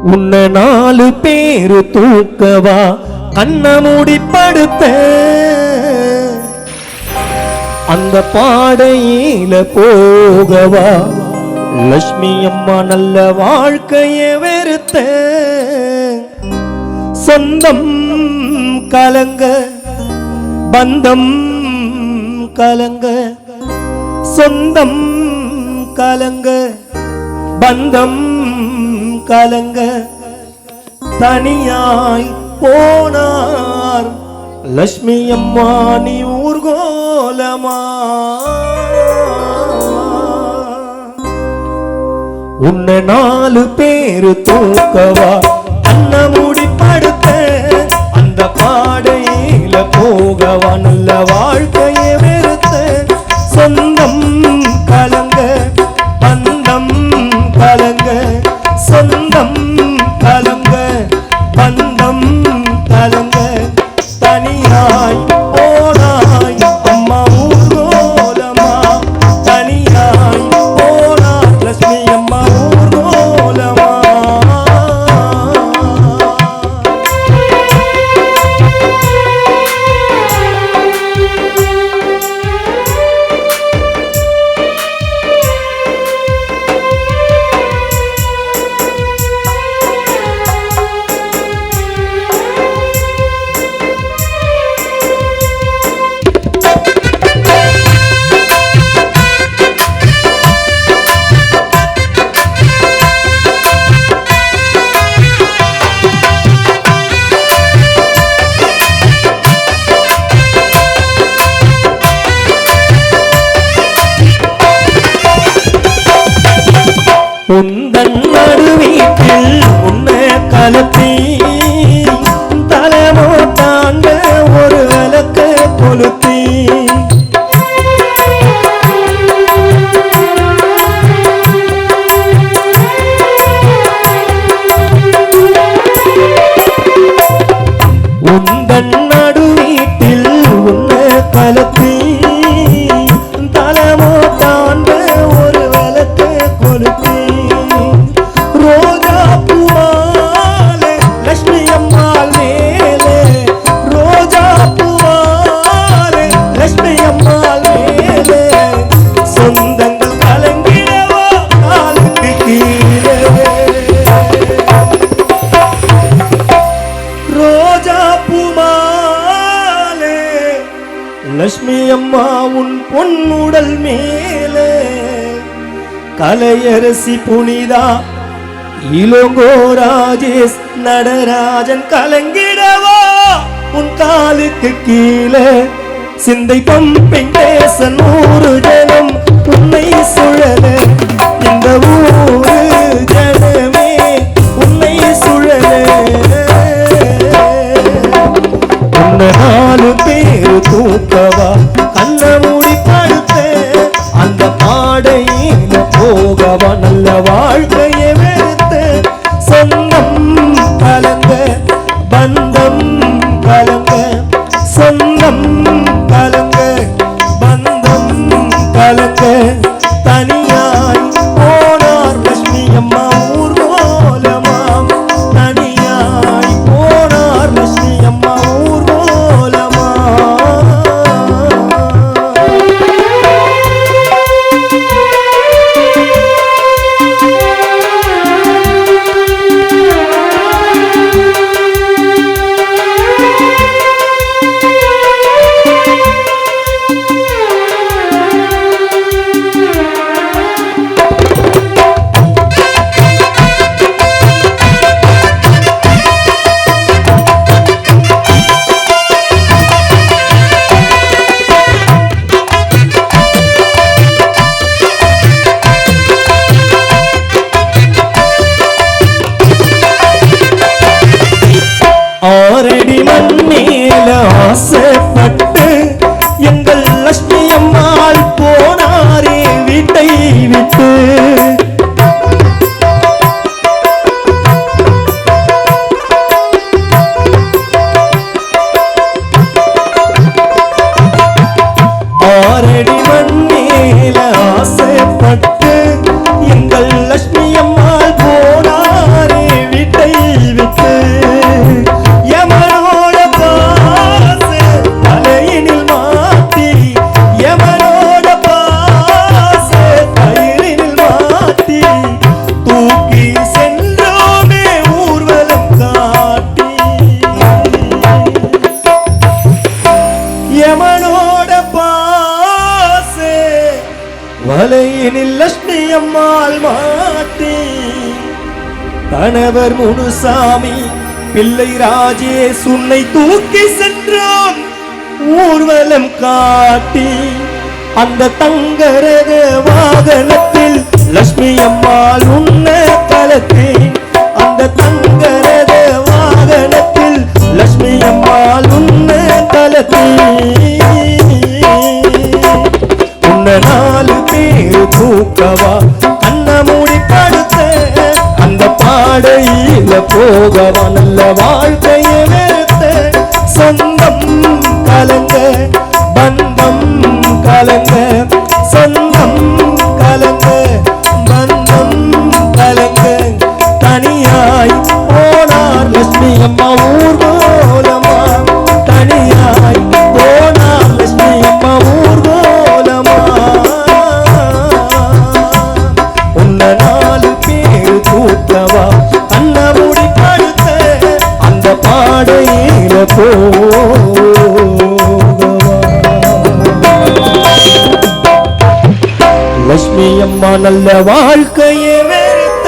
உன்னை 4 பேரு தூக்கவா கண்ண மூடி படுத்த அந்த பாடையில போகவா லட்சுமி அம்மா நல்ல வாழ்க்கைய வெறுத்த சொந்தம் கலங்க பந்தம் கலங்க சொந்தம் கலங்க பந்தம் கலங்க தனியாய் போனார் லட்சுமி அம்மா நீ ஊர்கோலமா உன்னை 4 பேரு தூக்கவா கண்ண மூடி படுத்த அந்த பாடையில போகவா நல்ல வாழ்க்கைய வெறுத்த சொந்தம் கலங்க பந்தம் கலங்க சொந்தம் கலங்க பந்தம் கலங்க தனியாய் போனாய் அம்மா ஊர்கோலமா தனியாய் போனாய் லட்சுமி அம்மா ஊர்கோலமா உந்தன் நடுவீட்டில் உன்னை கலத்தி தலைமோ தாண்ட ஒரு விளக்க கொளுத்தி உந்தன் நடுவீட்டில் உன்னை கலத்தி தலைமோ தாண்ட ஒரு விளக்க கொளுத்தி லட்சுமி அம்மா உன் பொன்னுடல் மேலே கலையரசி புனிதா இளங்கோ ராஜேஷ் நடராஜன் கலங்கிடவா உன் காலுக்கு கீழே சிந்தை பம்பிங் தேச 100 ஜனம் உன்னை சுழல இந்த ஊரு ஜனமே உன்னை சுழல உன்னை 4 பேரு தூக்கவா கண்ண மூடி படுத்த அந்த பாடையில போகவா நல்ல வாழ்க்கைய வெறுத்த சொந்தம் கலங்க பந்தம் கலங்க சொந்தம் கலங்க பந்தம் கலங்க தனியாய் போனார் லட்சுமி அம்மா ஊர்கோலமா தனியாய் போனார் லட்சுமி அம்மா ஊர்கோலமா ஆரடி மண் மேல ஆசைப்பட்டு எங்கள் லட்சுமி அம்மாள் போனாரே வீட்டை விட்டு ஆரடி மண் மேல ஆசைப்பட்டு எங்கள் லட்சுமி அம்மாள் போனாரே வீட்டை அம்மாள் மாட்டி கணவர் முனுசாமி பிள்ளை ராஜேஷ் உன்னை தூக்கி சென்றான் ஊர்வலம் காட்டி அந்த தங்கரக வாகனத்தில் லட்சுமி அம்மாள் உன்னை கலத்தி அந்த தங்கரக வாகனத்தில் லட்சுமி அம்மாள் உன்னை கலத்தி உன்னை 4 பேர் தூக்கவா கண்ண மூடி படுத்த அந்த பாடையில போகவா நல்ல வாழ்க்கையை வெறுத்த சொந்தம் கலங்க பந்தம் கலங்க சொந்தம் கலங்க பந்தம் கலங்க தனியாய் போனார் லட்சுமி அம்மா ஊர்கோலமா தனியாய் போனார் லட்சுமி அம்மா ஊர்கோலமா உன்னை 4 பேர் கூட்டவா கண்ண மூடி படுத்த அந்த பாடையில லட்சுமி அம்மா நல்ல வாழ்க்கையை வெறுத்த